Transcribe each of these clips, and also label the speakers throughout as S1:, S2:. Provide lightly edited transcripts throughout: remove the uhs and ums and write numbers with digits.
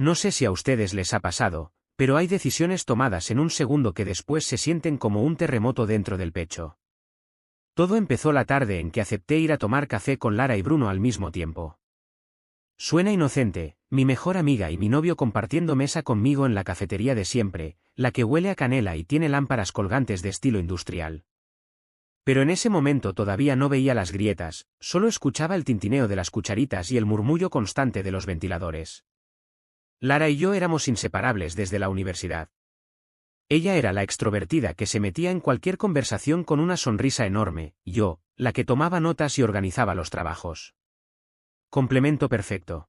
S1: No sé si a ustedes les ha pasado, pero hay decisiones tomadas en un segundo que después se sienten como un terremoto dentro del pecho. Todo empezó la tarde en que acepté ir a tomar café con Lara y Bruno al mismo tiempo. Suena inocente, mi mejor amiga y mi novio compartiendo mesa conmigo en la cafetería de siempre, la que huele a canela y tiene lámparas colgantes de estilo industrial. Pero en ese momento todavía no veía las grietas, solo escuchaba el tintineo de las cucharitas y el murmullo constante de los ventiladores. Lara y yo éramos inseparables desde la universidad. Ella era la extrovertida que se metía en cualquier conversación con una sonrisa enorme, y yo, la que tomaba notas y organizaba los trabajos. Complemento perfecto.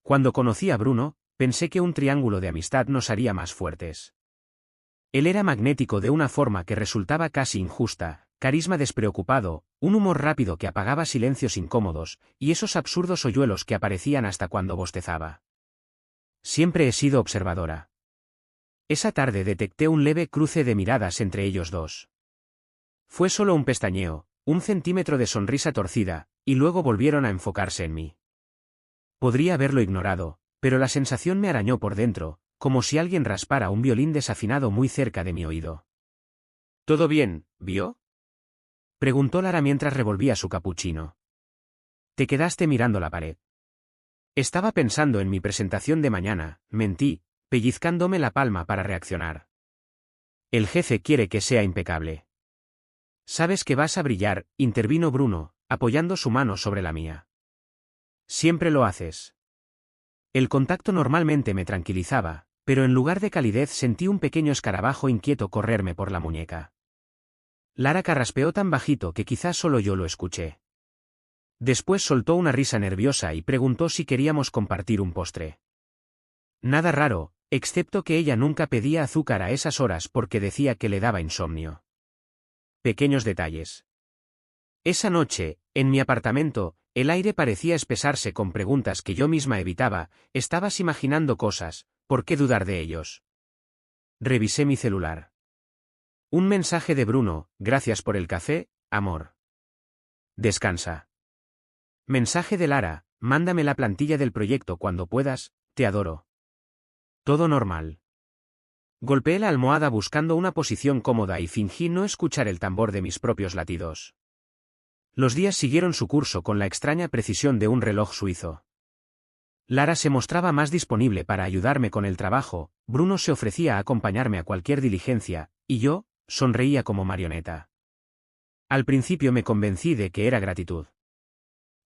S1: Cuando conocí a Bruno, pensé que un triángulo de amistad nos haría más fuertes. Él era magnético de una forma que resultaba casi injusta, carisma despreocupado, un humor rápido que apagaba silencios incómodos, y esos absurdos hoyuelos que aparecían hasta cuando bostezaba. Siempre he sido observadora. Esa tarde detecté un leve cruce de miradas entre ellos dos. Fue solo un pestañeo, un centímetro de sonrisa torcida, y luego volvieron a enfocarse en mí. Podría haberlo ignorado, pero la sensación me arañó por dentro, como si alguien raspara un violín desafinado muy cerca de mi oído. ¿Todo bien, vio? Preguntó Lara mientras revolvía su capuchino. Te quedaste mirando la pared. Estaba pensando en mi presentación de mañana, mentí, pellizcándome la palma para reaccionar. El jefe quiere que sea impecable. Sabes que vas a brillar, intervino Bruno, apoyando su mano sobre la mía. Siempre lo haces. El contacto normalmente me tranquilizaba, pero en lugar de calidez sentí un pequeño escarabajo inquieto correrme por la muñeca. Lara carraspeó tan bajito que quizás solo yo lo escuché. Después soltó una risa nerviosa y preguntó si queríamos compartir un postre. Nada raro, excepto que ella nunca pedía azúcar a esas horas porque decía que le daba insomnio. Pequeños detalles. Esa noche, en mi apartamento, el aire parecía espesarse con preguntas que yo misma evitaba. Estabas imaginando cosas, ¿por qué dudar de ellos? Revisé mi celular. Un mensaje de Bruno, gracias por el café, amor. Descansa. Mensaje de Lara, mándame la plantilla del proyecto cuando puedas, te adoro. Todo normal. Golpeé la almohada buscando una posición cómoda y fingí no escuchar el tambor de mis propios latidos. Los días siguieron su curso con la extraña precisión de un reloj suizo. Lara se mostraba más disponible para ayudarme con el trabajo, Bruno se ofrecía a acompañarme a cualquier diligencia, y yo, sonreía como marioneta. Al principio me convencí de que era gratitud.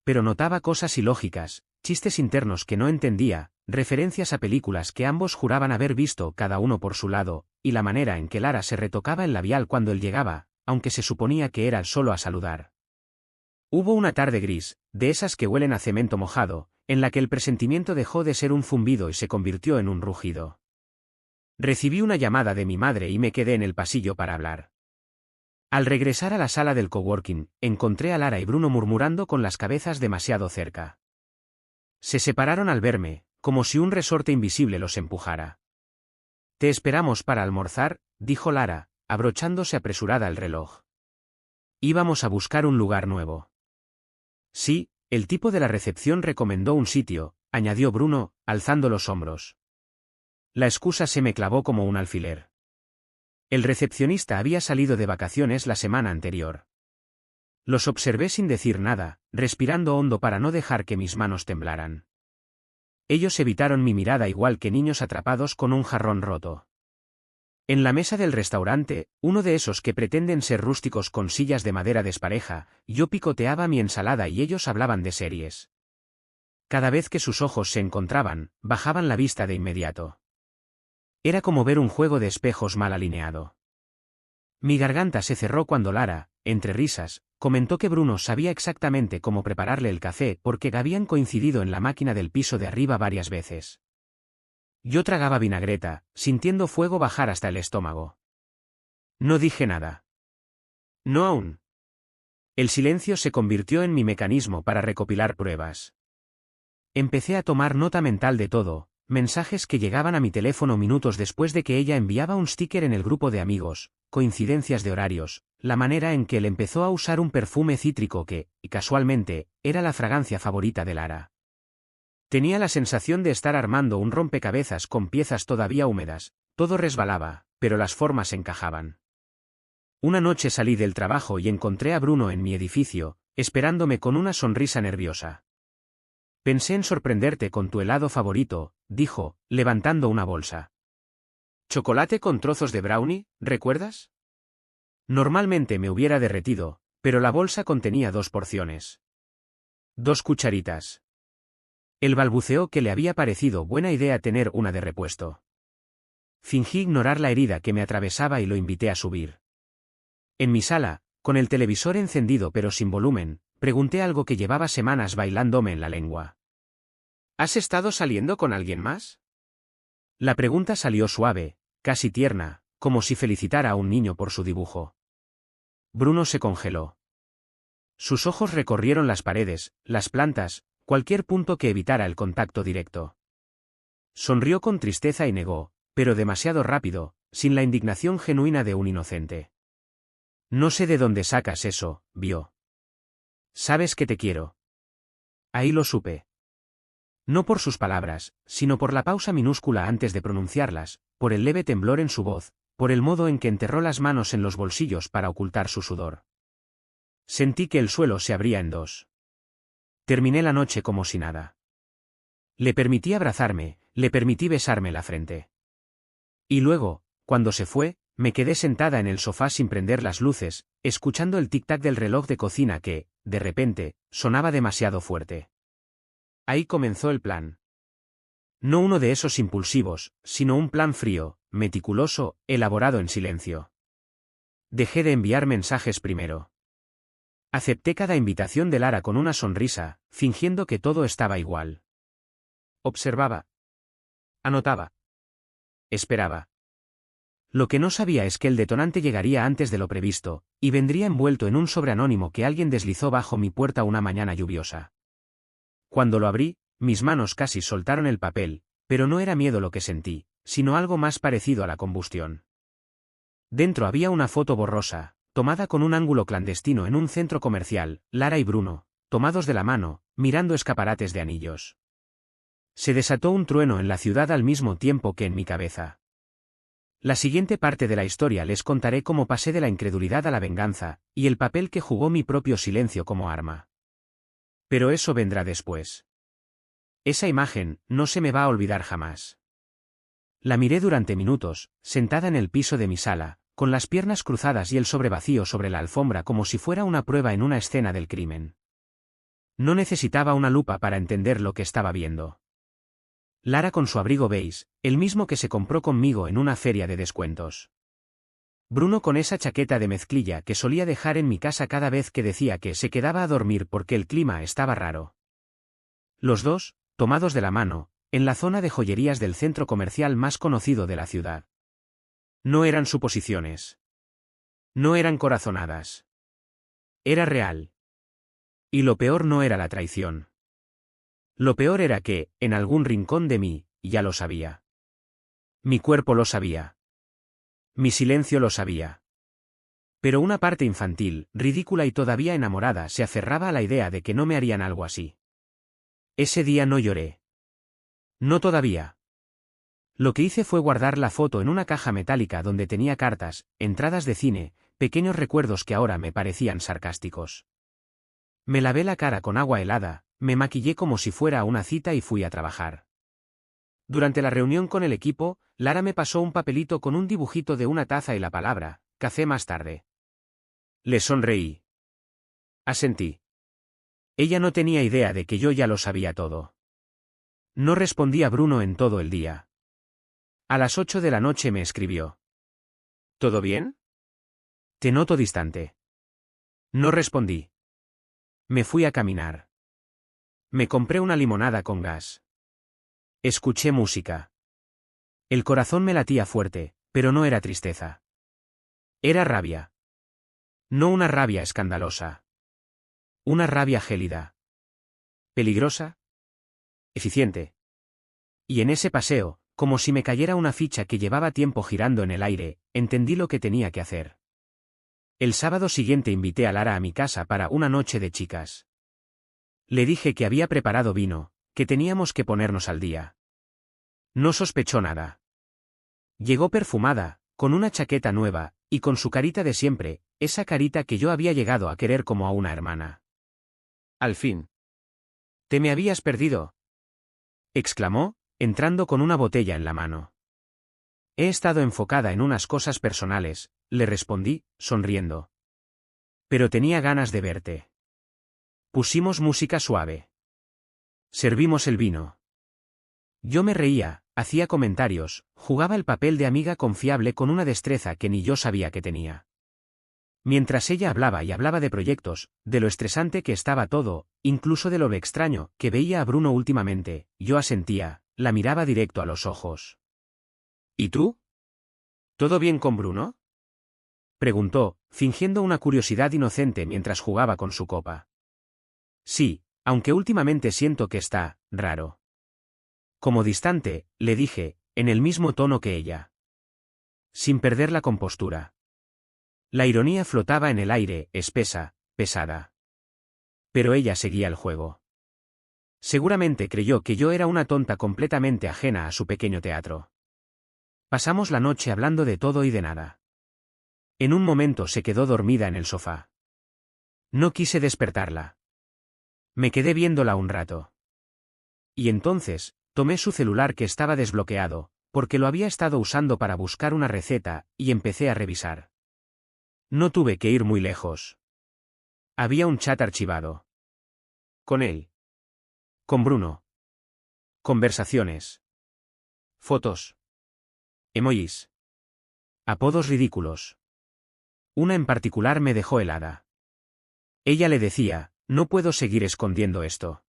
S1: Pero notaba cosas ilógicas, chistes internos que no entendía, referencias a películas que ambos juraban haber visto cada uno por su lado, y la manera en que Lara se retocaba el labial cuando él llegaba, aunque se suponía que era solo a saludar. Hubo una tarde gris, de esas que huelen a cemento mojado, en la que el presentimiento dejó de ser un zumbido y se convirtió en un rugido. Recibí una llamada de mi madre y me quedé en el pasillo para hablar. Al regresar a la sala del coworking, encontré a Lara y Bruno murmurando con las cabezas demasiado cerca. Se separaron al verme, como si un resorte invisible los empujara. Te esperamos para almorzar, dijo Lara, abrochándose apresurada el reloj. Íbamos a buscar un lugar nuevo. Sí, el tipo de la recepción recomendó un sitio, añadió Bruno, alzando los hombros. La excusa se me clavó como un alfiler. El recepcionista había salido de vacaciones la semana anterior. Los observé sin decir nada, respirando hondo para no dejar que mis manos temblaran. Ellos evitaron mi mirada igual que niños atrapados con un jarrón roto. En la mesa del restaurante, uno de esos que pretenden ser rústicos con sillas de madera despareja, yo picoteaba mi ensalada y ellos hablaban de series. Cada vez que sus ojos se encontraban, bajaban la vista de inmediato. Era como ver un juego de espejos mal alineado. Mi garganta se cerró cuando Lara, entre risas, comentó que Bruno sabía exactamente cómo prepararle el café porque habían coincidido en la máquina del piso de arriba varias veces. Yo tragaba vinagreta, sintiendo fuego bajar hasta el estómago. No dije nada. No aún. El silencio se convirtió en mi mecanismo para recopilar pruebas. Empecé a tomar nota mental de todo, mensajes que llegaban a mi teléfono minutos después de que ella enviaba un sticker en el grupo de amigos, coincidencias de horarios, la manera en que él empezó a usar un perfume cítrico que, casualmente, era la fragancia favorita de Lara. Tenía la sensación de estar armando un rompecabezas con piezas todavía húmedas, todo resbalaba, pero las formas encajaban. Una noche salí del trabajo y encontré a Bruno en mi edificio, esperándome con una sonrisa nerviosa. Pensé en sorprenderte con tu helado favorito, dijo, levantando una bolsa. ¿Chocolate con trozos de brownie, recuerdas? Normalmente me hubiera derretido, pero la bolsa contenía 2 porciones. 2 cucharitas. Él balbuceó que le había parecido buena idea tener una de repuesto. Fingí ignorar la herida que me atravesaba y lo invité a subir. En mi sala, con el televisor encendido pero sin volumen, pregunté algo que llevaba semanas bailándome en la lengua. ¿Has estado saliendo con alguien más? La pregunta salió suave, casi tierna, como si felicitara a un niño por su dibujo. Bruno se congeló. Sus ojos recorrieron las paredes, las plantas, cualquier punto que evitara el contacto directo. Sonrió con tristeza y negó, pero demasiado rápido, sin la indignación genuina de un inocente. No sé de dónde sacas eso, vio. Sabes que te quiero. Ahí lo supe. No por sus palabras, sino por la pausa minúscula antes de pronunciarlas, por el leve temblor en su voz, por el modo en que enterró las manos en los bolsillos para ocultar su sudor. Sentí que el suelo se abría en 2. Terminé la noche como si nada. Le permití abrazarme, le permití besarme la frente. Y luego, cuando se fue, me quedé sentada en el sofá sin prender las luces, escuchando el tic-tac del reloj de cocina que, de repente, sonaba demasiado fuerte. Ahí comenzó el plan. No uno de esos impulsivos, sino un plan frío, meticuloso, elaborado en silencio. Dejé de enviar mensajes primero. Acepté cada invitación de Lara con una sonrisa, fingiendo que todo estaba igual. Observaba. Anotaba. Esperaba. Lo que no sabía es que el detonante llegaría antes de lo previsto, y vendría envuelto en un sobre anónimo que alguien deslizó bajo mi puerta una mañana lluviosa. Cuando lo abrí, mis manos casi soltaron el papel, pero no era miedo lo que sentí, sino algo más parecido a la combustión. Dentro había una foto borrosa, tomada con un ángulo clandestino en un centro comercial, Lara y Bruno, tomados de la mano, mirando escaparates de anillos. Se desató un trueno en la ciudad al mismo tiempo que en mi cabeza. La siguiente parte de la historia les contaré cómo pasé de la incredulidad a la venganza, y el papel que jugó mi propio silencio como arma. Pero eso vendrá después. Esa imagen no se me va a olvidar jamás. La miré durante minutos, sentada en el piso de mi sala, con las piernas cruzadas y el sobre vacío sobre la alfombra como si fuera una prueba en una escena del crimen. No necesitaba una lupa para entender lo que estaba viendo. Lara con su abrigo beige, el mismo que se compró conmigo en una feria de descuentos. Bruno con esa chaqueta de mezclilla que solía dejar en mi casa cada vez que decía que se quedaba a dormir porque el clima estaba raro. Los dos, tomados de la mano, en la zona de joyerías del centro comercial más conocido de la ciudad. No eran suposiciones. No eran corazonadas. Era real. Y lo peor no era la traición. Lo peor era que, en algún rincón de mí, ya lo sabía. Mi cuerpo lo sabía. Mi silencio lo sabía. Pero una parte infantil, ridícula y todavía enamorada se aferraba a la idea de que no me harían algo así. Ese día no lloré. No todavía. Lo que hice fue guardar la foto en una caja metálica donde tenía cartas, entradas de cine, pequeños recuerdos que ahora me parecían sarcásticos. Me lavé la cara con agua helada, me maquillé como si fuera a una cita y fui a trabajar. Durante la reunión con el equipo, Lara me pasó un papelito con un dibujito de una taza y la palabra, café más tarde. Le sonreí. Asentí. Ella no tenía idea de que yo ya lo sabía todo. No respondí a Bruno en todo el día. A las 8 de la noche me escribió. ¿Todo bien? Te noto distante. No respondí. Me fui a caminar. Me compré una limonada con gas. Escuché música. El corazón me latía fuerte, pero no era tristeza. Era rabia. No una rabia escandalosa. Una rabia gélida. Peligrosa. Eficiente. Y en ese paseo, como si me cayera una ficha que llevaba tiempo girando en el aire, entendí lo que tenía que hacer. El sábado siguiente invité a Lara a mi casa para una noche de chicas. Le dije que había preparado vino, que teníamos que ponernos al día. No sospechó nada. Llegó perfumada, con una chaqueta nueva, y con su carita de siempre, esa carita que yo había llegado a querer como a una hermana. Al fin. ¿Te me habías perdido?, exclamó, entrando con una botella en la mano. He estado enfocada en unas cosas personales, le respondí, sonriendo. Pero tenía ganas de verte. Pusimos música suave. Servimos el vino. Yo me reía, hacía comentarios, jugaba el papel de amiga confiable con una destreza que ni yo sabía que tenía. Mientras ella hablaba y hablaba de proyectos, de lo estresante que estaba todo, incluso de lo extraño que veía a Bruno últimamente, yo asentía, la miraba directo a los ojos. ¿Y tú? ¿Todo bien con Bruno?, preguntó, fingiendo una curiosidad inocente mientras jugaba con su copa. Sí, aunque últimamente siento que está raro. Como distante, le dije, en el mismo tono que ella. Sin perder la compostura. La ironía flotaba en el aire, espesa, pesada. Pero ella seguía el juego. Seguramente creyó que yo era una tonta completamente ajena a su pequeño teatro. Pasamos la noche hablando de todo y de nada. En un momento se quedó dormida en el sofá. No quise despertarla. Me quedé viéndola un rato. Y entonces, tomé su celular que estaba desbloqueado, porque lo había estado usando para buscar una receta, y empecé a revisar. No tuve que ir muy lejos. Había un chat archivado. Con él. Con Bruno. Conversaciones. Fotos. Emojis. Apodos ridículos. Una en particular me dejó helada. Ella le decía, no puedo seguir escondiendo esto.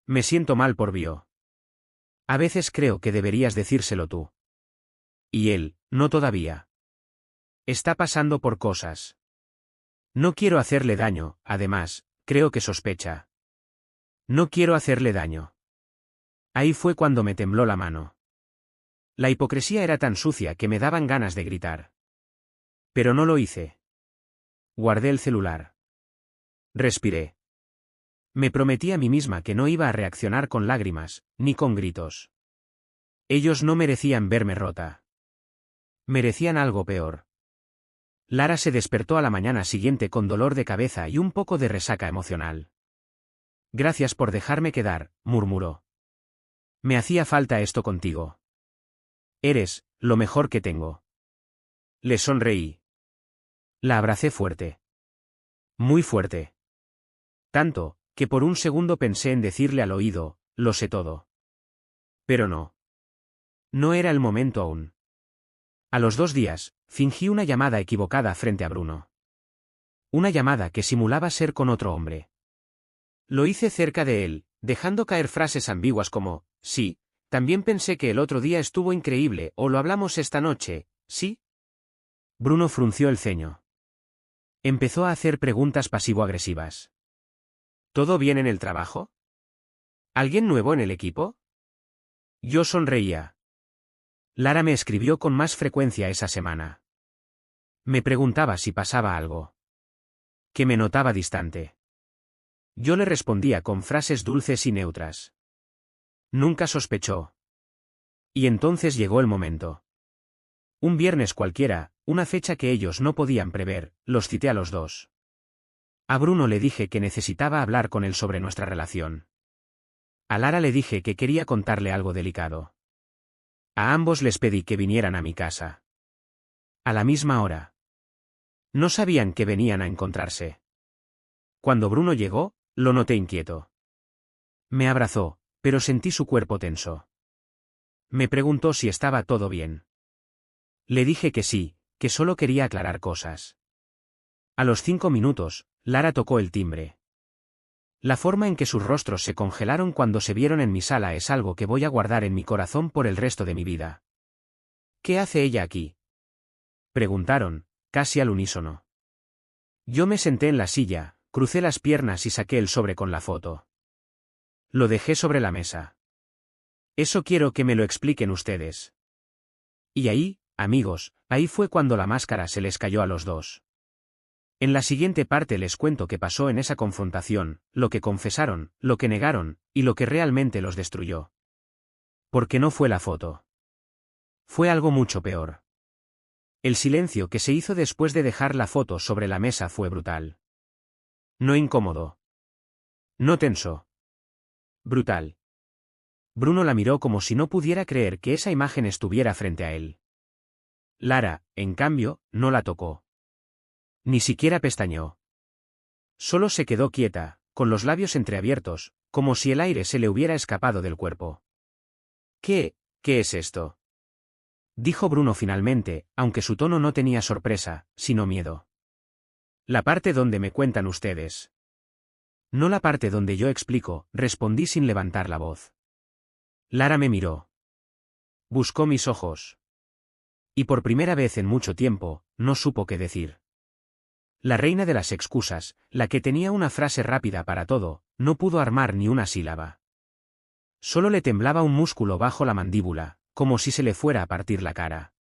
S1: Me siento mal por Bio. A veces creo que deberías decírselo tú. Y él, no todavía. Está pasando por cosas. No quiero hacerle daño, además, creo que sospecha. No quiero hacerle daño. Ahí fue cuando me tembló la mano. La hipocresía era tan sucia que me daban ganas de gritar. Pero no lo hice. Guardé el celular. Respiré. Me prometí a mí misma que no iba a reaccionar con lágrimas, ni con gritos. Ellos no merecían verme rota. Merecían algo peor. Lara se despertó a la mañana siguiente con dolor de cabeza y un poco de resaca emocional. Gracias por dejarme quedar, murmuró. Me hacía falta esto contigo. Eres lo mejor que tengo. Le sonreí. La abracé fuerte. Muy fuerte. Tanto, que por un segundo pensé en decirle al oído, lo sé todo. Pero no. No era el momento aún. A los 2 días, fingí una llamada equivocada frente a Bruno. Una llamada que simulaba ser con otro hombre. Lo hice cerca de él, dejando caer frases ambiguas como, sí, también pensé que el otro día estuvo increíble o lo hablamos esta noche, ¿sí? Bruno frunció el ceño. Empezó a hacer preguntas pasivo-agresivas. ¿Todo bien en el trabajo? ¿Alguien nuevo en el equipo? Yo sonreía. Lara me escribió con más frecuencia esa semana. Me preguntaba si pasaba algo. Que me notaba distante. Yo le respondía con frases dulces y neutras. Nunca sospechó. Y entonces llegó el momento. Un viernes cualquiera, una fecha que ellos no podían prever, los cité a los dos. A Bruno le dije que necesitaba hablar con él sobre nuestra relación. A Lara le dije que quería contarle algo delicado. A ambos les pedí que vinieran a mi casa. A la misma hora. No sabían que venían a encontrarse. Cuando Bruno llegó, lo noté inquieto. Me abrazó, pero sentí su cuerpo tenso. Me preguntó si estaba todo bien. Le dije que sí, que solo quería aclarar cosas. A los 5 minutos, Lara tocó el timbre. La forma en que sus rostros se congelaron cuando se vieron en mi sala es algo que voy a guardar en mi corazón por el resto de mi vida. ¿Qué hace ella aquí?, preguntaron, casi al unísono. Yo me senté en la silla, crucé las piernas y saqué el sobre con la foto. Lo dejé sobre la mesa. Eso quiero que me lo expliquen ustedes. Y ahí, amigos, ahí fue cuando la máscara se les cayó a los dos. En la siguiente parte les cuento qué pasó en esa confrontación, lo que confesaron, lo que negaron, y lo que realmente los destruyó. Porque no fue la foto. Fue algo mucho peor. El silencio que se hizo después de dejar la foto sobre la mesa fue brutal. No incómodo. No tenso. Brutal. Bruno la miró como si no pudiera creer que esa imagen estuviera frente a él. Lara, en cambio, no la tocó. Ni siquiera pestañeó. Solo se quedó quieta, con los labios entreabiertos, como si el aire se le hubiera escapado del cuerpo. ¿Qué es esto?, dijo Bruno finalmente, aunque su tono no tenía sorpresa, sino miedo. La parte donde me cuentan ustedes. No la parte donde yo explico, respondí sin levantar la voz. Lara me miró. Buscó mis ojos. Y por primera vez en mucho tiempo, no supo qué decir. La reina de las excusas, la que tenía una frase rápida para todo, no pudo armar ni una sílaba. Solo le temblaba un músculo bajo la mandíbula, como si se le fuera a partir la cara.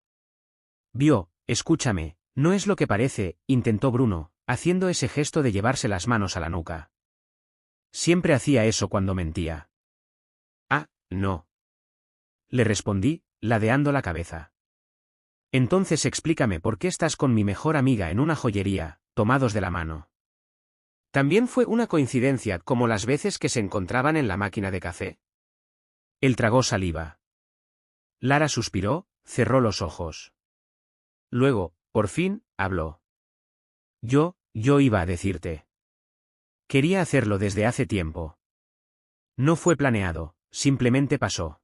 S1: Escúchame, no es lo que parece, intentó Bruno, haciendo ese gesto de llevarse las manos a la nuca. Siempre hacía eso cuando mentía. Ah, no. Le respondí, ladeando la cabeza. Entonces explícame por qué estás con mi mejor amiga en una joyería, tomados de la mano. También fue una coincidencia como las veces que se encontraban en la máquina de café. Él tragó saliva. Lara suspiró, cerró los ojos. Luego, por fin, habló. Yo iba a decirte. Quería hacerlo desde hace tiempo. No fue planeado, simplemente pasó.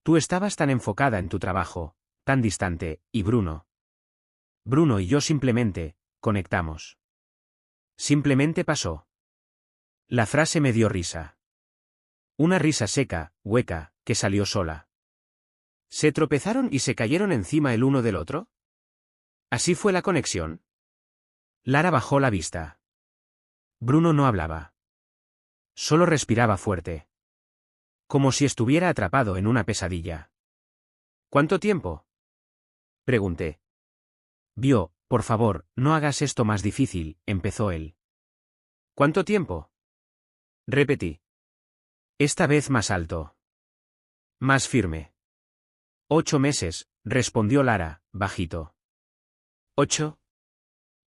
S1: Tú estabas tan enfocada en tu trabajo, tan distante, y Bruno y yo simplemente, conectamos. Simplemente pasó. La frase me dio risa. Una risa seca, hueca, que salió sola. ¿Se tropezaron y se cayeron encima el uno del otro? ¿Así fue la conexión? Lara bajó la vista. Bruno no hablaba. Solo respiraba fuerte. Como si estuviera atrapado en una pesadilla. ¿Cuánto tiempo?, pregunté. Por favor, no hagas esto más difícil, empezó él. ¿Cuánto tiempo?, repetí. Esta vez más alto. Más firme. 8 meses, respondió Lara, bajito. ¿8?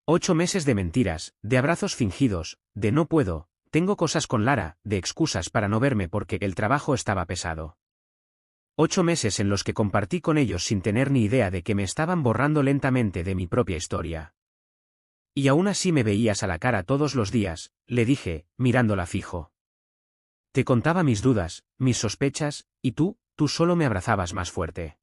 S1: 8 meses de mentiras, de abrazos fingidos, de no puedo, tengo cosas con Lara, de excusas para no verme porque el trabajo estaba pesado. 8 meses en los que compartí con ellos sin tener ni idea de que me estaban borrando lentamente de mi propia historia. Y aún así me veías a la cara todos los días, le dije, mirándola fijo. Te contaba mis dudas, mis sospechas, y tú solo me abrazabas más fuerte.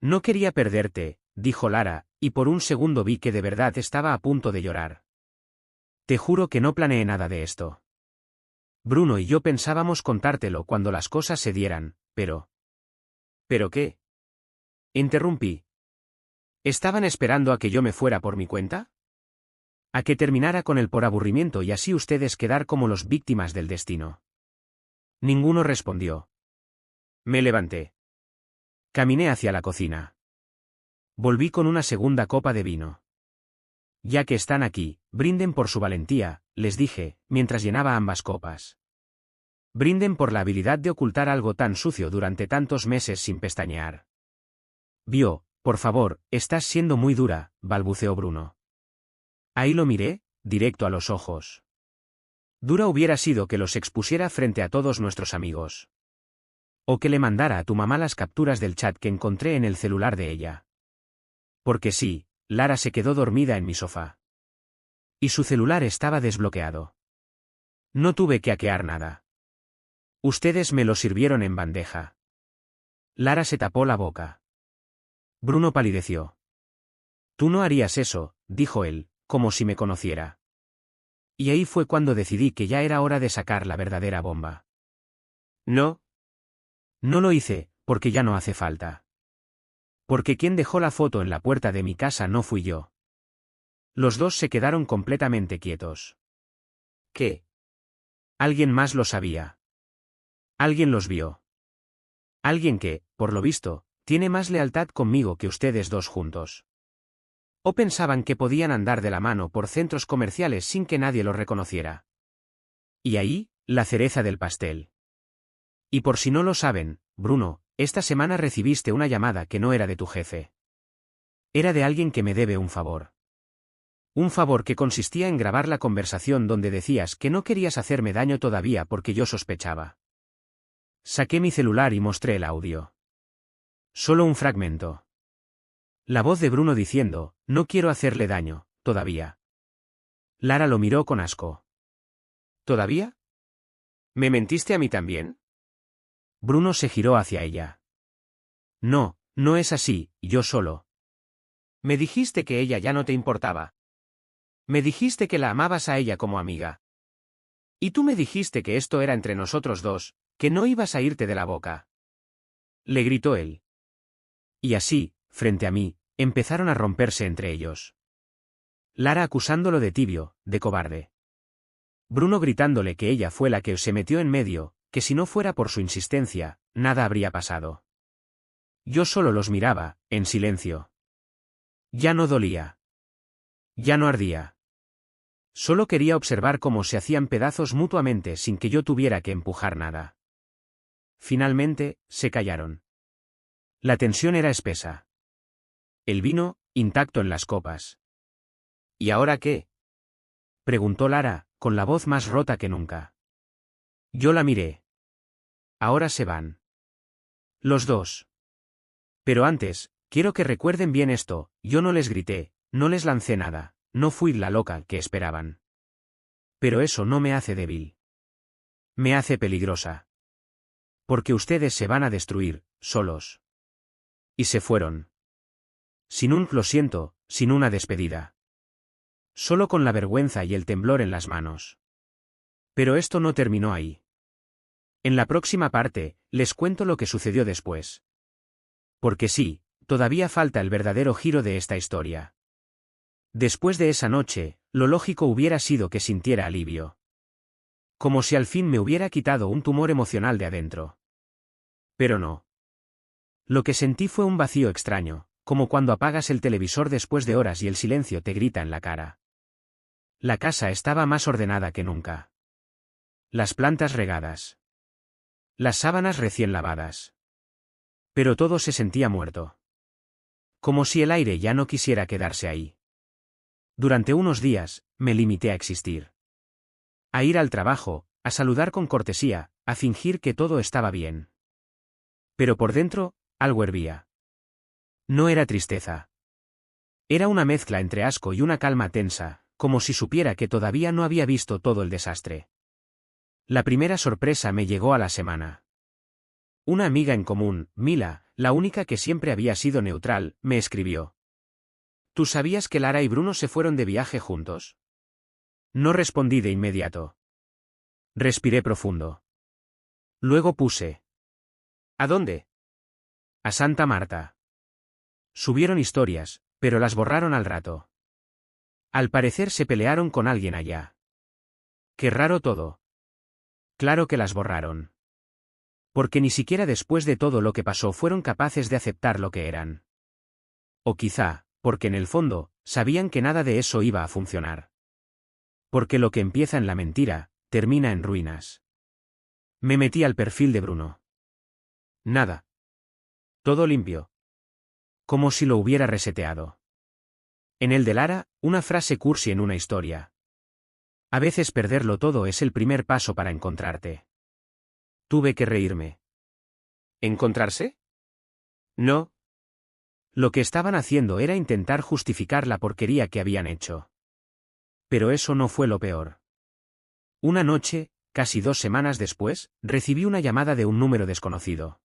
S1: No quería perderte, dijo Lara, y por un segundo vi que de verdad estaba a punto de llorar. Te juro que no planeé nada de esto. Bruno y yo pensábamos contártelo cuando las cosas se dieran, pero... ¿Pero qué?, interrumpí. ¿Estaban esperando a que yo me fuera por mi cuenta? A que terminara con él por aburrimiento y así ustedes quedar como los víctimas del destino. Ninguno respondió. Me levanté. Caminé hacia la cocina. Volví con una segunda copa de vino. Ya que están aquí, brinden por su valentía, les dije, mientras llenaba ambas copas. Brinden por la habilidad de ocultar algo tan sucio durante tantos meses sin pestañear. Por favor, estás siendo muy dura, balbuceó Bruno. Ahí lo miré, directo a los ojos. Dura hubiera sido que los expusiera frente a todos nuestros amigos. O que le mandara a tu mamá las capturas del chat que encontré en el celular de ella. Porque sí, Lara se quedó dormida en mi sofá. Y su celular estaba desbloqueado. No tuve que hackear nada. Ustedes me lo sirvieron en bandeja. Lara se tapó la boca. Bruno palideció. Tú no harías eso, dijo él, como si me conociera. Y ahí fue cuando decidí que ya era hora de sacar la verdadera bomba. No. No lo hice, porque ya no hace falta. Porque quien dejó la foto en la puerta de mi casa no fui yo. Los dos se quedaron completamente quietos. ¿Qué? Alguien más lo sabía. Alguien los vio. Alguien que, por lo visto, tiene más lealtad conmigo que ustedes dos juntos. O pensaban que podían andar de la mano por centros comerciales sin que nadie los reconociera. Y ahí, la cereza del pastel. Y por si no lo saben, Bruno, esta semana recibiste una llamada que no era de tu jefe. Era de alguien que me debe un favor. Un favor que consistía en grabar la conversación donde decías que no querías hacerme daño todavía porque yo sospechaba. Saqué mi celular y mostré el audio. Solo un fragmento. La voz de Bruno diciendo, no quiero hacerle daño, todavía. Lara lo miró con asco. ¿Todavía? ¿Me mentiste a mí también? Bruno se giró hacia ella. No, no es así, yo solo. Me dijiste que ella ya no te importaba. Me dijiste que la amabas a ella como amiga. Y tú me dijiste que esto era entre nosotros dos, que no ibas a irte de la boca. Le gritó él. Y así, frente a mí, empezaron a romperse entre ellos. Lara acusándolo de tibio, de cobarde. Bruno gritándole que ella fue la que se metió en medio, que si no fuera por su insistencia, nada habría pasado. Yo solo los miraba, en silencio. Ya no dolía. Ya no ardía. Solo quería observar cómo se hacían pedazos mutuamente sin que yo tuviera que empujar nada. Finalmente, se callaron. La tensión era espesa. El vino, intacto en las copas. ¿Y ahora qué? Preguntó Lara, con la voz más rota que nunca. Yo la miré. Ahora se van. Los dos. Pero antes, quiero que recuerden bien esto, yo no les grité, no les lancé nada, no fui la loca que esperaban. Pero eso no me hace débil. Me hace peligrosa. Porque ustedes se van a destruir, solos. Y se fueron. Sin un lo siento, sin una despedida. Solo con la vergüenza y el temblor en las manos. Pero esto no terminó ahí. En la próxima parte, les cuento lo que sucedió después. Porque sí, todavía falta el verdadero giro de esta historia. Después de esa noche, lo lógico hubiera sido que sintiera alivio. Como si al fin me hubiera quitado un tumor emocional de adentro. Pero no. Lo que sentí fue un vacío extraño, como cuando apagas el televisor después de horas y el silencio te grita en la cara. La casa estaba más ordenada que nunca. Las plantas regadas. Las sábanas recién lavadas. Pero todo se sentía muerto. Como si el aire ya no quisiera quedarse ahí. Durante unos días, me limité a existir. A ir al trabajo, a saludar con cortesía, a fingir que todo estaba bien. Pero por dentro, algo hervía. No era tristeza. Era una mezcla entre asco y una calma tensa, como si supiera que todavía no había visto todo el desastre. La primera sorpresa me llegó a la semana. Una amiga en común, Mila, la única que siempre había sido neutral, me escribió. ¿Tú sabías que Lara y Bruno se fueron de viaje juntos? No respondí de inmediato. Respiré profundo. Luego puse. ¿A dónde? A Santa Marta. Subieron historias, pero las borraron al rato. Al parecer se pelearon con alguien allá. Qué raro todo. Claro que las borraron. Porque ni siquiera después de todo lo que pasó fueron capaces de aceptar lo que eran. O quizá, porque en el fondo, sabían que nada de eso iba a funcionar. Porque lo que empieza en la mentira, termina en ruinas. Me metí al perfil de Bruno. Nada. Todo limpio. Como si lo hubiera reseteado. En el de Lara, una frase cursi en una historia. A veces perderlo todo es el primer paso para encontrarte. Tuve que reírme. ¿Encontrarse? No. Lo que estaban haciendo era intentar justificar la porquería que habían hecho. Pero eso no fue lo peor. Una noche, casi 2 semanas después, recibí una llamada de un número desconocido.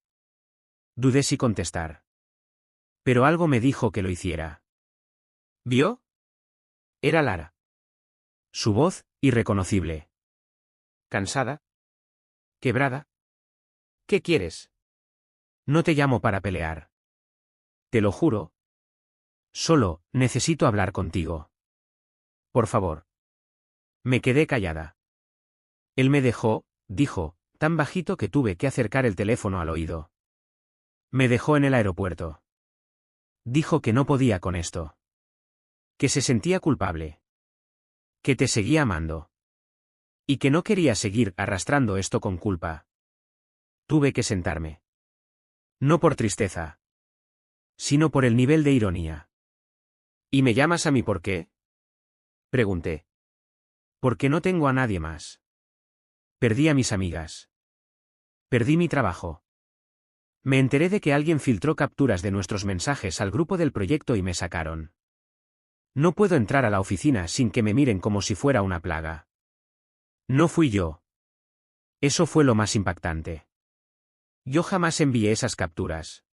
S1: Dudé si contestar. Pero algo me dijo que lo hiciera. ¿Vio? Era Lara. Su voz, irreconocible. ¿Cansada? ¿Quebrada? ¿Qué quieres? No te llamo para pelear. Te lo juro. Solo, necesito hablar contigo. Por favor. Me quedé callada. Él me dejó, dijo, tan bajito que tuve que acercar el teléfono al oído. Me dejó en el aeropuerto. Dijo que no podía con esto. Que se sentía culpable. Que te seguía amando. Y que no quería seguir arrastrando esto con culpa. Tuve que sentarme. No por tristeza. Sino por el nivel de ironía. ¿Y me llamas a mí por qué? Pregunté. Porque no tengo a nadie más. Perdí a mis amigas. Perdí mi trabajo. Me enteré de que alguien filtró capturas de nuestros mensajes al grupo del proyecto y me sacaron. No puedo entrar a la oficina sin que me miren como si fuera una plaga. No fui yo. Eso fue lo más impactante. Yo jamás envié esas capturas.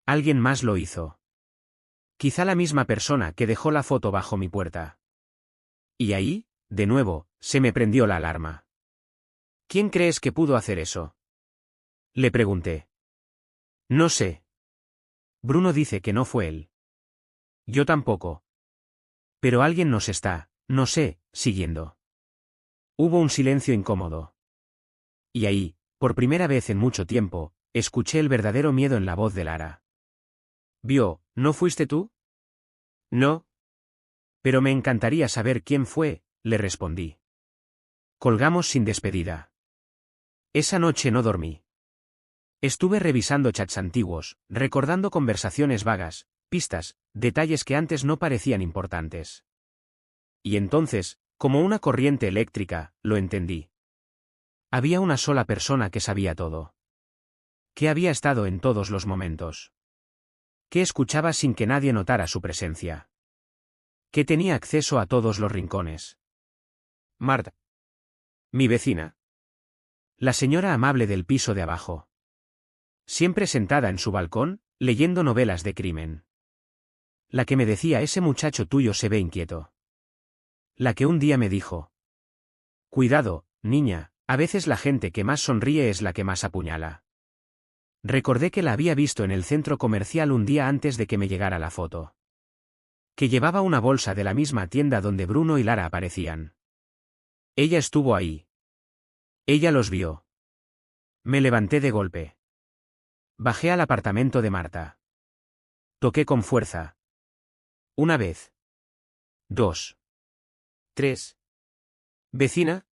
S1: Alguien más lo hizo. Quizá la misma persona que dejó la foto bajo mi puerta. Y ahí, de nuevo, se me prendió la alarma. ¿Quién crees que pudo hacer eso? Le pregunté. No sé. Bruno dice que no fue él. Yo tampoco. Pero alguien nos está, no sé, siguiendo. Hubo un silencio incómodo. Y ahí, por primera vez en mucho tiempo, escuché el verdadero miedo en la voz de Lara. ¿Vio, no fuiste tú? No. Pero me encantaría saber quién fue, le respondí. Colgamos sin despedida. Esa noche no dormí. Estuve revisando chats antiguos, recordando conversaciones vagas, pistas, detalles que antes no parecían importantes. Y entonces, como una corriente eléctrica, lo entendí. Había una sola persona que sabía todo. Que había estado en todos los momentos. Que escuchaba sin que nadie notara su presencia. Que tenía acceso a todos los rincones. Marta. Mi vecina. La señora amable del piso de abajo. Siempre sentada en su balcón, leyendo novelas de crimen. La que me decía ese muchacho tuyo se ve inquieto. La que un día me dijo. Cuidado, niña, a veces la gente que más sonríe es la que más apuñala. Recordé que la había visto en el centro comercial un día antes de que me llegara la foto. Que llevaba una bolsa de la misma tienda donde Bruno y Lara aparecían. Ella estuvo ahí. Ella los vio. Me levanté de golpe. Bajé al apartamento de Marta. Toqué con fuerza. Una vez. 2. 3. ¿Vecina?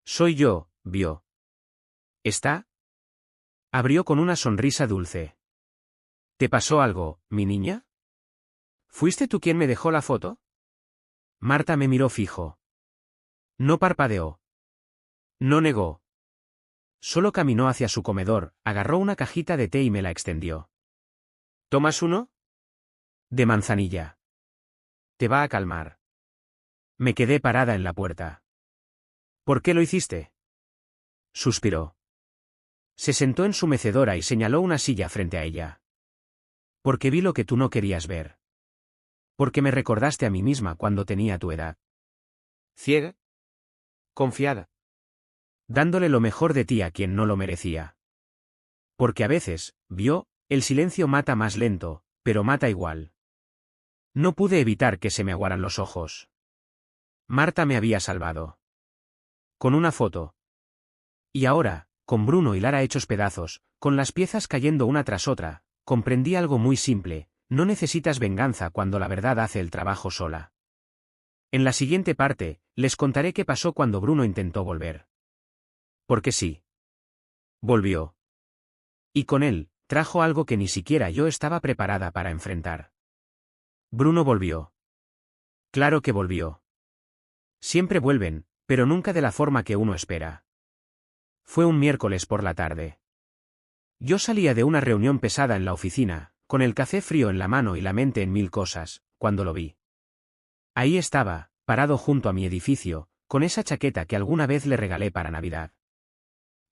S1: Soy yo, vio. ¿Está? Abrió con una sonrisa dulce. ¿Te pasó algo, mi niña? ¿Fuiste tú quien me dejó la foto? Marta me miró fijo. No parpadeó. No negó. Solo caminó hacia su comedor, agarró una cajita de té y me la extendió. ¿Tomas uno? De manzanilla. Te va a calmar. Me quedé parada en la puerta. ¿Por qué lo hiciste? Suspiró. Se sentó en su mecedora y señaló una silla frente a ella. Porque vi lo que tú no querías ver. Porque me recordaste a mí misma cuando tenía tu edad. Ciega. Confiada. Dándole lo mejor de ti a quien no lo merecía. Porque a veces, vio, el silencio mata más lento, pero mata igual. No pude evitar que se me aguaran los ojos. Marta me había salvado. Con una foto. Y ahora, con Bruno y Lara hechos pedazos, con las piezas cayendo una tras otra, comprendí algo muy simple: no necesitas venganza cuando la verdad hace el trabajo sola. En la siguiente parte, les contaré qué pasó cuando Bruno intentó volver. Porque sí. Volvió. Y con él, trajo algo que ni siquiera yo estaba preparada para enfrentar. Bruno volvió. Claro que volvió. Siempre vuelven, pero nunca de la forma que uno espera. Fue un miércoles por la tarde. Yo salía de una reunión pesada en la oficina, con el café frío en la mano y la mente en mil cosas, cuando lo vi. Ahí estaba, parado junto a mi edificio, con esa chaqueta que alguna vez le regalé para Navidad.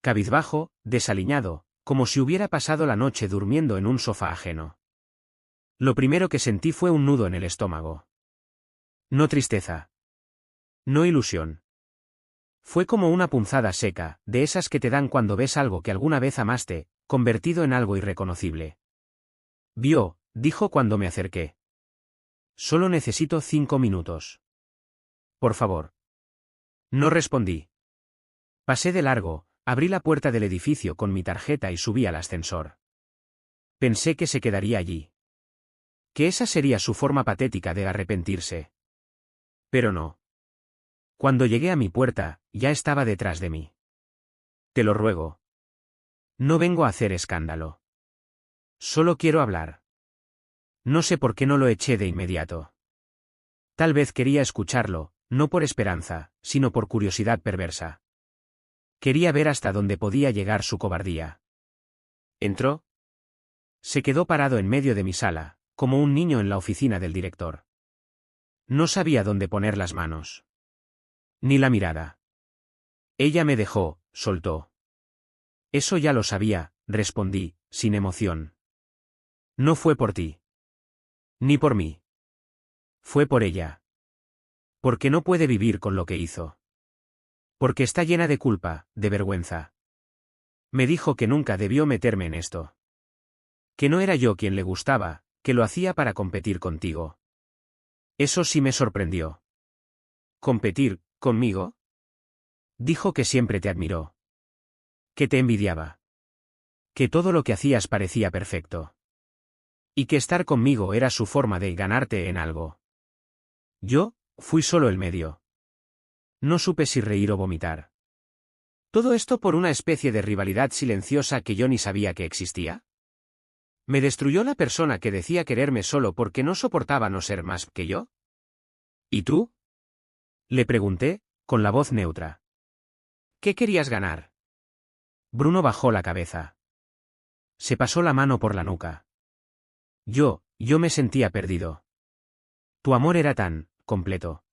S1: Cabizbajo, desaliñado, como si hubiera pasado la noche durmiendo en un sofá ajeno. Lo primero que sentí fue un nudo en el estómago. No tristeza. No ilusión. Fue como una punzada seca, de esas que te dan cuando ves algo que alguna vez amaste, convertido en algo irreconocible. Vio, dijo cuando me acerqué. Solo necesito 5 minutos. Por favor. No respondí. Pasé de largo, abrí la puerta del edificio con mi tarjeta y subí al ascensor. Pensé que se quedaría allí. Que esa sería su forma patética de arrepentirse. Pero no. Cuando llegué a mi puerta, ya estaba detrás de mí. Te lo ruego. No vengo a hacer escándalo. Solo quiero hablar. No sé por qué no lo eché de inmediato. Tal vez quería escucharlo, no por esperanza, sino por curiosidad perversa. Quería ver hasta dónde podía llegar su cobardía. ¿Entró? Se quedó parado en medio de mi sala, como un niño en la oficina del director. No sabía dónde poner las manos. Ni la mirada. Ella me dejó, soltó. Eso ya lo sabía, respondí, sin emoción. No fue por ti. Ni por mí. Fue por ella. Porque no puede vivir con lo que hizo. Porque está llena de culpa, de vergüenza. Me dijo que nunca debió meterme en esto. Que no era yo quien le gustaba, que lo hacía para competir contigo. Eso sí me sorprendió. ¿Competir, conmigo? Dijo que siempre te admiró. Que te envidiaba. Que todo lo que hacías parecía perfecto. Y que estar conmigo era su forma de ganarte en algo. Yo, fui solo el medio. No supe si reír o vomitar. Todo esto por una especie de rivalidad silenciosa que yo ni sabía que existía. ¿Me destruyó la persona que decía quererme solo porque no soportaba no ser más que yo? ¿Y tú? Le pregunté, con la voz neutra. ¿Qué querías ganar? Bruno bajó la cabeza. Se pasó la mano por la nuca. Yo me sentía perdido. Tu amor era tan completo.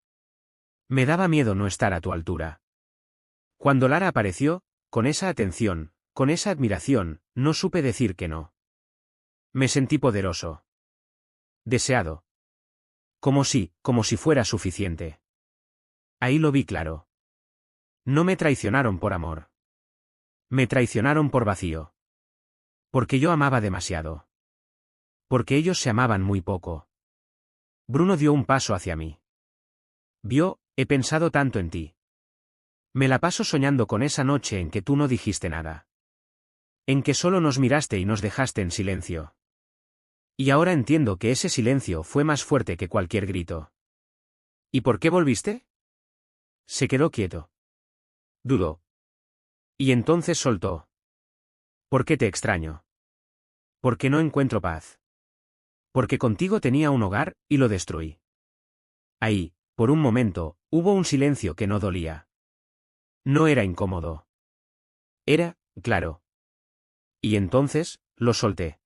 S1: Me daba miedo no estar a tu altura. Cuando Lara apareció, con esa atención, con esa admiración, no supe decir que no. Me sentí poderoso. Deseado. Como si fuera suficiente. Ahí lo vi claro. No me traicionaron por amor. Me traicionaron por vacío. Porque yo amaba demasiado. Porque ellos se amaban muy poco. Bruno dio un paso hacia mí. He pensado tanto en ti. Me la paso soñando con esa noche en que tú no dijiste nada. En que solo nos miraste y nos dejaste en silencio. Y ahora entiendo que ese silencio fue más fuerte que cualquier grito. ¿Y por qué volviste? Se quedó quieto. Dudó. Y entonces soltó. ¿Por qué te extraño? Porque no encuentro paz. Porque contigo tenía un hogar, y lo destruí. Ahí, por un momento, hubo un silencio que no dolía. No era incómodo. Era, claro. Y entonces, lo solté.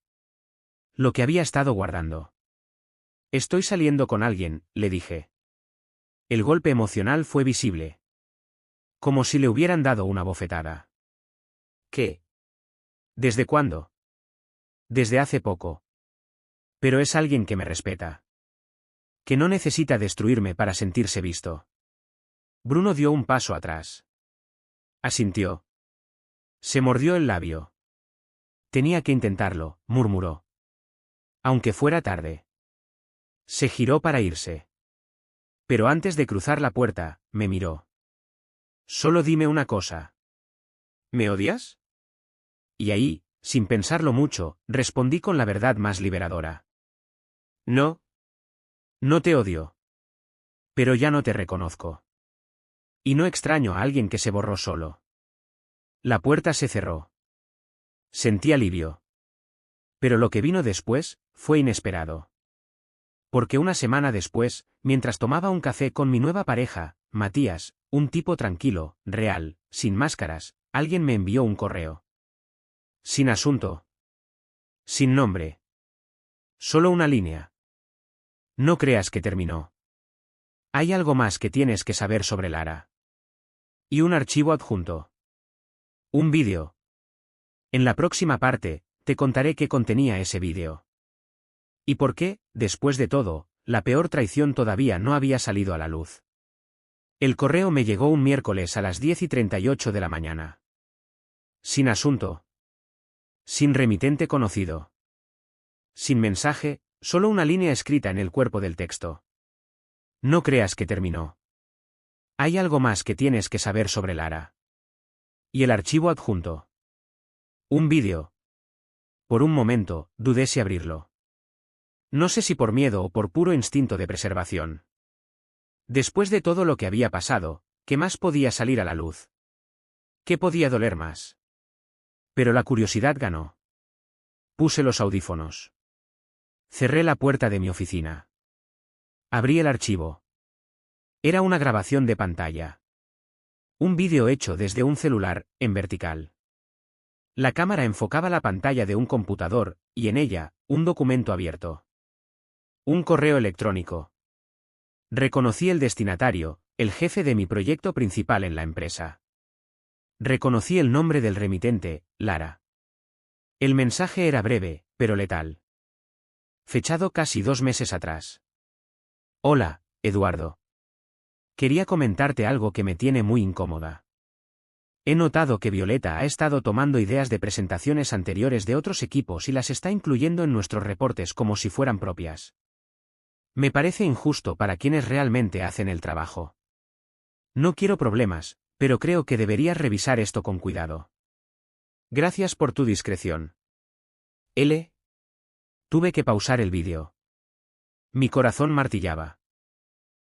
S1: Lo que había estado guardando. Estoy saliendo con alguien, le dije. El golpe emocional fue visible. Como si le hubieran dado una bofetada. ¿Qué? ¿Desde cuándo? Desde hace poco. Pero es alguien que me respeta. Que no necesita destruirme para sentirse visto. Bruno dio un paso atrás. Asintió. Se mordió el labio. Tenía que intentarlo, murmuró. Aunque fuera tarde. Se giró para irse. Pero antes de cruzar la puerta, me miró. Solo dime una cosa. ¿Me odias? Y ahí, sin pensarlo mucho, respondí con la verdad más liberadora. No. No te odio. Pero ya no te reconozco. Y no extraño a alguien que se borró solo. La puerta se cerró. Sentí alivio. Pero lo que vino después, fue inesperado. Porque una semana después, mientras tomaba un café con mi nueva pareja, Matías, un tipo tranquilo, real, sin máscaras, alguien me envió un correo. Sin asunto. Sin nombre. Solo una línea. No creas que terminó. Hay algo más que tienes que saber sobre Lara. Y un archivo adjunto. Un vídeo. En la próxima parte, te contaré qué contenía ese vídeo. Y por qué, después de todo, la peor traición todavía no había salido a la luz. El correo me llegó un miércoles a las 10:38 de la mañana. Sin asunto. Sin remitente conocido. Sin mensaje, solo una línea escrita en el cuerpo del texto. No creas que terminó. Hay algo más que tienes que saber sobre Lara. Y el archivo adjunto. Un vídeo. Por un momento, dudé si abrirlo. No sé si por miedo o por puro instinto de preservación. Después de todo lo que había pasado, ¿qué más podía salir a la luz? ¿Qué podía doler más? Pero la curiosidad ganó. Puse los audífonos. Cerré la puerta de mi oficina. Abrí el archivo. Era una grabación de pantalla. Un vídeo hecho desde un celular, en vertical. La cámara enfocaba la pantalla de un computador, y en ella, un documento abierto. Un correo electrónico. Reconocí el destinatario, el jefe de mi proyecto principal en la empresa. Reconocí el nombre del remitente, Lara. El mensaje era breve, pero letal. Fechado casi 2 meses atrás. Hola, Eduardo. Quería comentarte algo que me tiene muy incómoda. He notado que Violeta ha estado tomando ideas de presentaciones anteriores de otros equipos y las está incluyendo en nuestros reportes como si fueran propias. Me parece injusto para quienes realmente hacen el trabajo. No quiero problemas, pero creo que deberías revisar esto con cuidado. Gracias por tu discreción. L. Tuve que pausar el vídeo. Mi corazón martillaba.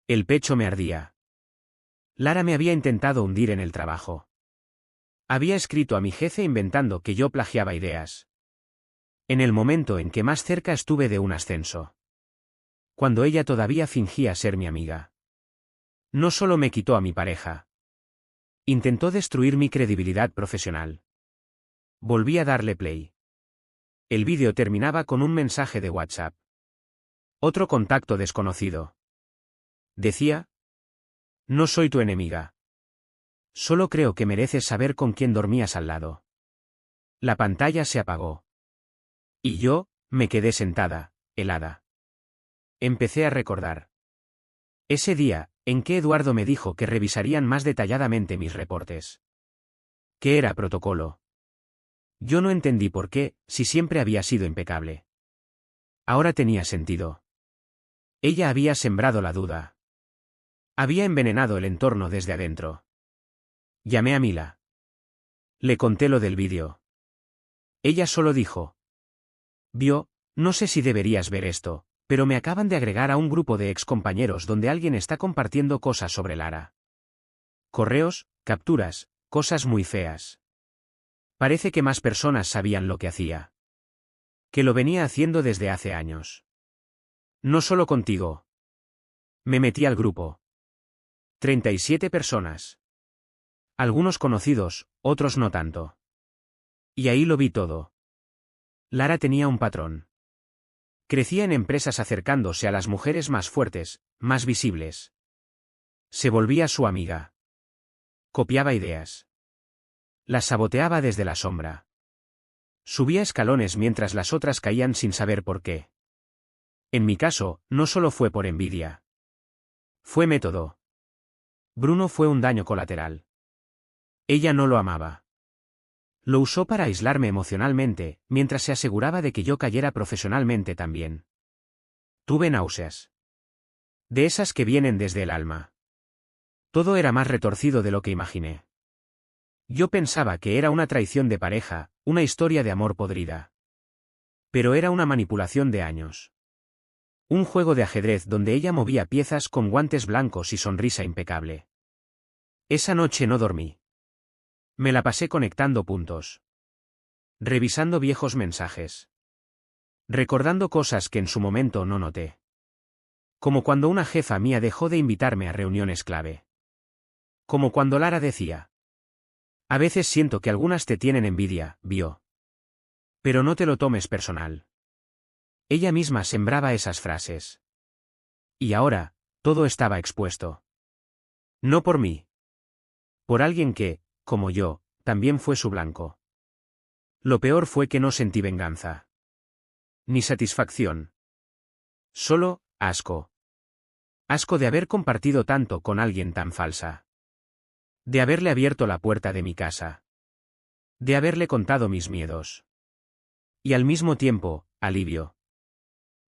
S1: El pecho me ardía. Lara me había intentado hundir en el trabajo. Había escrito a mi jefe inventando que yo plagiaba ideas. En el momento en que más cerca estuve de un ascenso. Cuando ella todavía fingía ser mi amiga. No solo me quitó a mi pareja. Intentó destruir mi credibilidad profesional. Volví a darle play. El vídeo terminaba con un mensaje de WhatsApp. Otro contacto desconocido. Decía: no soy tu enemiga. Solo creo que mereces saber con quién dormías al lado. La pantalla se apagó. Y yo, me quedé sentada, helada. Empecé a recordar. Ese día, en que Eduardo me dijo que revisarían más detalladamente mis reportes. ¿Qué era protocolo? Yo no entendí por qué, si siempre había sido impecable. Ahora tenía sentido. Ella había sembrado la duda. Había envenenado el entorno desde adentro. Llamé a Mila. Le conté lo del vídeo. Ella solo dijo: Vio, no sé si deberías ver esto, pero me acaban de agregar a un grupo de excompañeros donde alguien está compartiendo cosas sobre Lara. Correos, capturas, cosas muy feas. Parece que más personas sabían lo que hacía. Que lo venía haciendo desde hace años. No solo contigo. Me metí al grupo. 37 personas. Algunos conocidos, otros no tanto. Y ahí lo vi todo. Lara tenía un patrón. Crecía en empresas acercándose a las mujeres más fuertes, más visibles. Se volvía su amiga. Copiaba ideas. Las saboteaba desde la sombra. Subía escalones mientras las otras caían sin saber por qué. En mi caso, no solo fue por envidia. Fue método. Bruno fue un daño colateral. Ella no lo amaba. Lo usó para aislarme emocionalmente, mientras se aseguraba de que yo cayera profesionalmente también. Tuve náuseas. De esas que vienen desde el alma. Todo era más retorcido de lo que imaginé. Yo pensaba que era una traición de pareja, una historia de amor podrida. Pero era una manipulación de años. Un juego de ajedrez donde ella movía piezas con guantes blancos y sonrisa impecable. Esa noche no dormí. Me la pasé conectando puntos. Revisando viejos mensajes. Recordando cosas que en su momento no noté. Como cuando una jefa mía dejó de invitarme a reuniones clave. Como cuando Lara decía: a veces siento que algunas te tienen envidia, Vio. Pero no te lo tomes personal. Ella misma sembraba esas frases. Y ahora, todo estaba expuesto. No por mí. Por alguien que, como yo, también fue su blanco. Lo peor fue que no sentí venganza. Ni satisfacción. Solo, asco. Asco de haber compartido tanto con alguien tan falsa. De haberle abierto la puerta de mi casa. De haberle contado mis miedos. Y al mismo tiempo, alivio.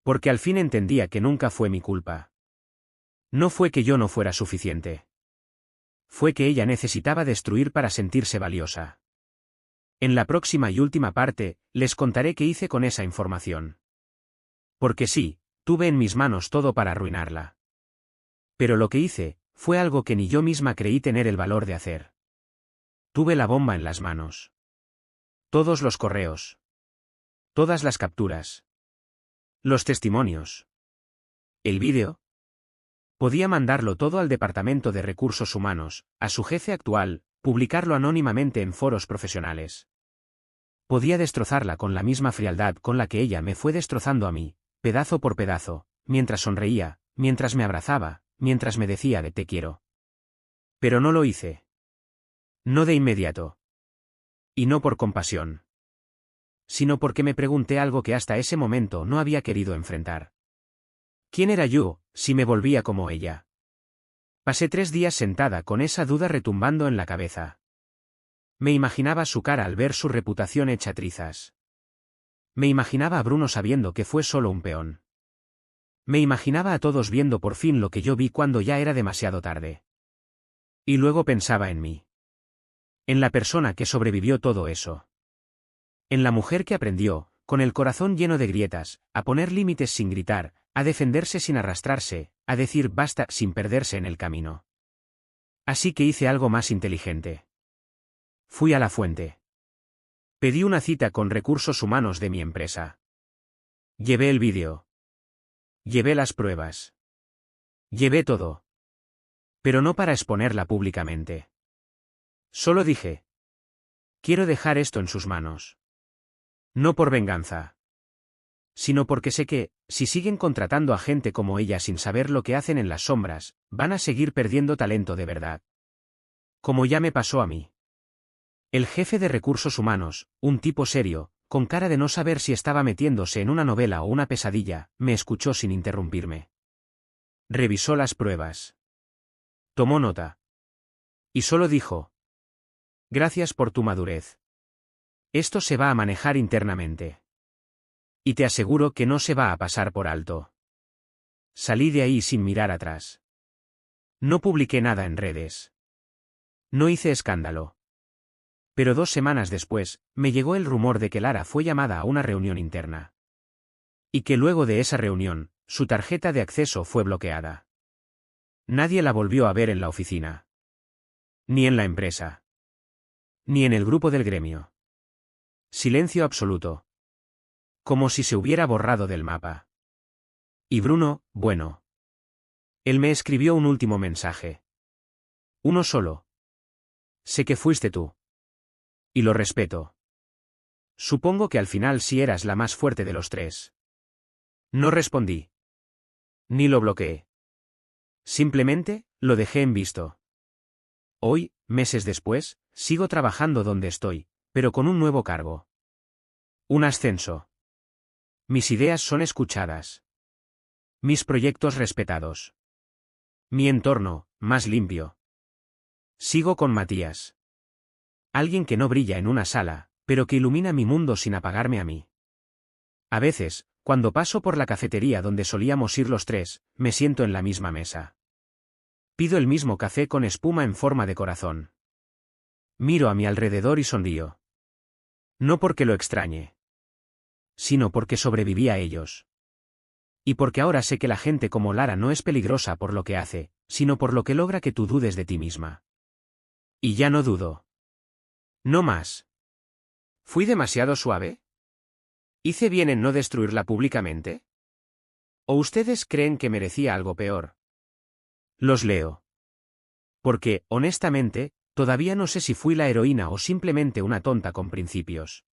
S1: Porque al fin entendía que nunca fue mi culpa. No fue que yo no fuera suficiente. Fue que ella necesitaba destruir para sentirse valiosa. En la próxima y última parte, les contaré qué hice con esa información. Porque sí, Tuve en mis manos todo para arruinarla. Pero lo que hice, fue algo que ni yo misma creí tener el valor de hacer. Tuve la bomba en las manos. Todos los correos. Todas las capturas. Los testimonios. El vídeo. Podía mandarlo todo al Departamento de Recursos Humanos, a su jefe actual, publicarlo anónimamente en foros profesionales. Podía destrozarla con la misma frialdad con la que ella me fue destrozando a mí, pedazo por pedazo, mientras sonreía, mientras me abrazaba, mientras me decía de te quiero. Pero no lo hice. No de inmediato. Y no por compasión. Sino porque me pregunté algo que hasta ese momento no había querido enfrentar. ¿Quién era yo, si me volvía como ella? Pasé 3 días sentada con esa duda retumbando en la cabeza. Me imaginaba su cara al ver su reputación hecha trizas. Me imaginaba a Bruno sabiendo que fue solo un peón. Me imaginaba a todos viendo por fin lo que yo vi cuando ya era demasiado tarde. Y luego pensaba en mí. En la persona que sobrevivió todo eso. En la mujer que aprendió, con el corazón lleno de grietas, a poner límites sin gritar, a defenderse sin arrastrarse, a decir basta sin perderse en el camino. Así que hice algo más inteligente. Fui a la fuente. Pedí una cita con recursos humanos de mi empresa. Llevé el vídeo. Llevé las pruebas. Llevé todo. Pero no para exponerla públicamente. Solo dije. Quiero dejar esto en sus manos. No por venganza. Sino porque sé que, si siguen contratando a gente como ella sin saber lo que hacen en las sombras, van a seguir perdiendo talento de verdad. Como ya me pasó a mí. El jefe de recursos humanos, un tipo serio, con cara de no saber si estaba metiéndose en una novela o una pesadilla, me escuchó sin interrumpirme. Revisó las pruebas. Tomó nota. Y solo dijo. Gracias por tu madurez. Esto se va a manejar internamente. Y te aseguro que no se va a pasar por alto. Salí de ahí sin mirar atrás. No publiqué nada en redes. No hice escándalo. Pero 2 semanas después, me llegó el rumor de que Lara fue llamada a una reunión interna. Y que luego de esa reunión, su tarjeta de acceso fue bloqueada. Nadie la volvió a ver en la oficina. Ni en la empresa. Ni en el grupo del gremio. Silencio absoluto. Como si se hubiera borrado del mapa. Y Bruno, bueno. Él me escribió un último mensaje. Uno solo. Sé que fuiste tú. Y lo respeto. Supongo que al final sí eras la más fuerte de los 3. No respondí. Ni lo bloqueé. Simplemente, lo dejé en visto. Hoy, meses después, sigo trabajando donde estoy, pero con un nuevo cargo. Un ascenso. Mis ideas son escuchadas. Mis proyectos respetados. Mi entorno, más limpio. Sigo con Matías. Alguien que no brilla en una sala, pero que ilumina mi mundo sin apagarme a mí. A veces, cuando paso por la cafetería donde solíamos ir los 3, me siento en la misma mesa. Pido el mismo café con espuma en forma de corazón. Miro a mi alrededor y sonrío. No porque lo extrañe. Sino porque sobreviví a ellos. Y porque ahora sé que la gente como Lara no es peligrosa por lo que hace, sino por lo que logra que tú dudes de ti misma. Y ya no dudo. No más. ¿Fui demasiado suave? ¿Hice bien en no destruirla públicamente? ¿O ustedes creen que merecía algo peor? Los leo. Porque, honestamente, todavía no sé si fui la heroína o simplemente una tonta con principios.